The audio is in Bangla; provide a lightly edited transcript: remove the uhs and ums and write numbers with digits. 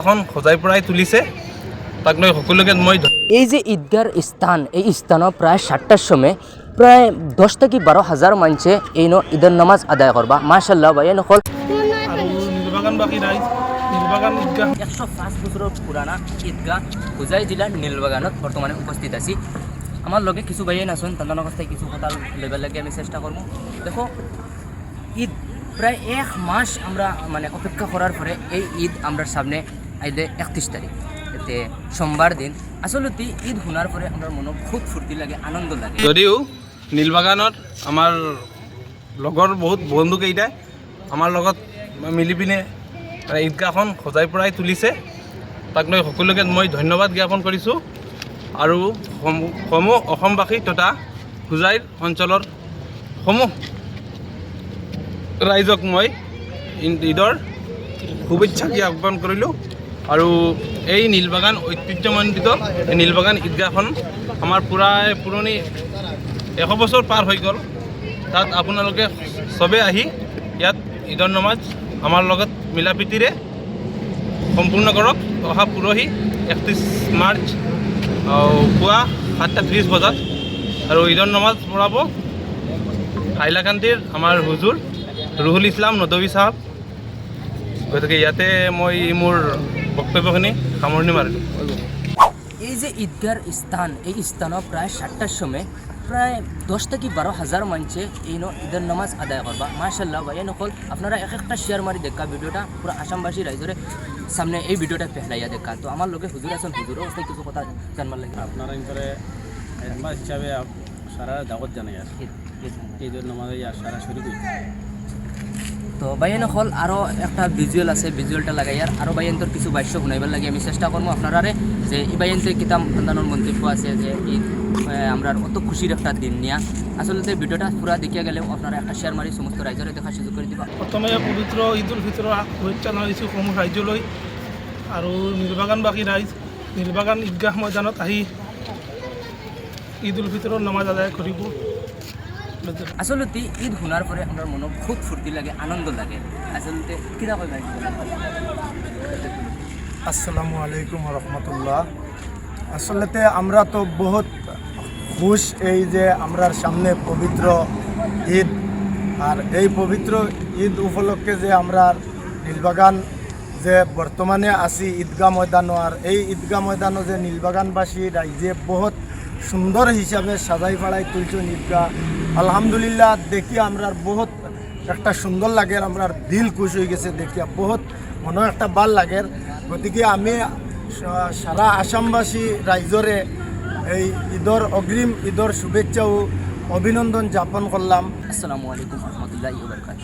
এখন সজাই পৰাই তুলিছে তাক লৈ সকলোকে মই এই যে ঈদগার স্থান এই স্থানও প্রায় 7টার সময় প্রায় 10 থেকে 12,000 মানুষে এই ঈদের নামাজ আদায় করবা মাশাআল্লাহ ভাই নকল আৰু নীলবাগানবাসী ৰাইজ নীলবাগান ঈদগাহ 105 বছরের পুরানা ঈদগাহ হুজাই জেলার নীলবাগানত বর্তমানে উপস্থিত আছি আমার লগে কিছু ভাইয়েন আছেন তাদের কাছ থেকে কিছু কথা লেবার লাগে আমি চেষ্টা করবো দেখো ঈদ প্রায় 1 মাস আমরা মানে অপেক্ষা করার পরে এই ঈদ আমরা সামনে আইদে 31 তারিখ এতে সোমবার দিন আসলে ঈদ শোনার পরে আমার মনে খুব ফুর্তি লাগে আনন্দ লাগে যদিও নীলবাগানত আমাৰ লগৰ বহুত বন্ধুকেইটাই আমাৰ লগত মিলি পিনে ঈদগাহখন সজাই পৰাই তুলিছে তাক লৈ সকলোকে মই ধন্যবাদ জ্ঞাপন কৰিছোঁ আৰু সমূহ অসমবাসী তথা হোজাইৰ অঞ্চলৰ সমূহ ৰাইজক মই ঈদৰ শুভেচ্ছা জ্ঞাপন কৰিলোঁ আৰু এই নীলবাগান ঐতিহ্যমণ্ডিত নীলবাগান ঈদগাহখন আমাৰ পুৰণি 100 বছৰ পাৰ হৈ গ'ল তাত আপোনালোকে চবে আহি ইয়াত ঈদৰ নমাজ আমাৰ লগত মিলা প্ৰীতিৰে সম্পূৰ্ণ কৰক অহা পৰহি 31 মাৰ্চ পুৱা 7:30 বজাত আৰু ঈদৰ নমাজ পঢ়াব হাইলাকান্দিৰ আমাৰ হুজুৰ ৰুহুল ইছলাম নদৱী চাহাব গতিকে ইয়াতে মই মোৰ বক্তব্যখিনি সামৰণি মাৰিলোঁ এই যে ঈদগার স্থান এই স্থানও প্রায় 7টার সময় প্রায় 10 থেকে 12,000 মানুষে এই ঈদের নামাজ আদায় করবা মাশাআল্লাহ ভাই নকল আপনারা একটা শেয়ার মারি দেখা ভিডিওটা পুরো আসামবাসী রাইজরে সামনে এই ভিডিওটা পেহলাইয়া দেখা তো আমার লোকে হুজুর আছেন হুজুরও আছে কিছু কথা জানবার লাগে আপনারা ইনকরে একবার হিসাবে সারা দাওয়াত জানাই আর ঈদের নামাজে সারা শুরু করি তো বাইন হল আরও একটা ভিজুয়াল আছে ভিজুয়ালটা লাগাইয়ার আরও বাইনটোর কিছু বাক্য শুনাইবার লাগে আমি চেষ্টা করবো আপনারারে যে এই বাইনতে কিতাব সন্তানোর মন্তব্য আছে যে ঈদ আমরা অত খুশির একটা দিন নিয়া আসলে ভিডিওটা পুরা দেখিয়া গেলেও আপনারা একটা শেয়ার মারি সমস্ত রাইজরে দেখা সুযোগ করে দিবা প্ৰথমে পবিত্ৰ ঈদ উল ফিতৰৰ শুভেচ্ছা জনাইছোঁ সমূহ ৰাইজলৈ আৰু নীলবাগানবাসী ৰাইজ নীলবাগান ঈদগাহ ময়দানত আহি ঈদ উল ফিতৰৰ নামাজ আদায় কৰিব আসলে ঈদ শোনার পরে আমার মনে খুব ফুর্তি লাগে আনন্দ লাগে আসলে কিনা কই ভাই আসসালামু আলাইকুম রহমতুল্লাহ আসলে আমরা তো বহুত খুশ এই যে আমরার সামনে পবিত্র ঈদ আর এই পবিত্র ঈদ উপলক্ষে যে আমরা নীলবাগান যে বর্তমানে আছি ঈদগাহ ময়দানও আর এই ঈদগাহ ময়দানও যে নীলবাগানবাসী রাইজে বহুত সুন্দর হিসাবে সাজাই ফাড়াই তুলছেন ঈদগাহ আলহামদুলিল্লাহ দেখিয়া আমরা বহুত একটা সুন্দর লাগে আমরা দিল খুশ হয়ে গেছে দেখিয়া বহুত মনে একটা ভাল লাগে গতিকে আমি সারা আসামবাসী রাইজরে এই ঈদর অগ্রিম ঈদর শুভেচ্ছা ও অভিনন্দন জ্ঞাপন করলাম আসসালামু আলাইকুম রহমতুল্লাহি ওয়া বারাকাতুহু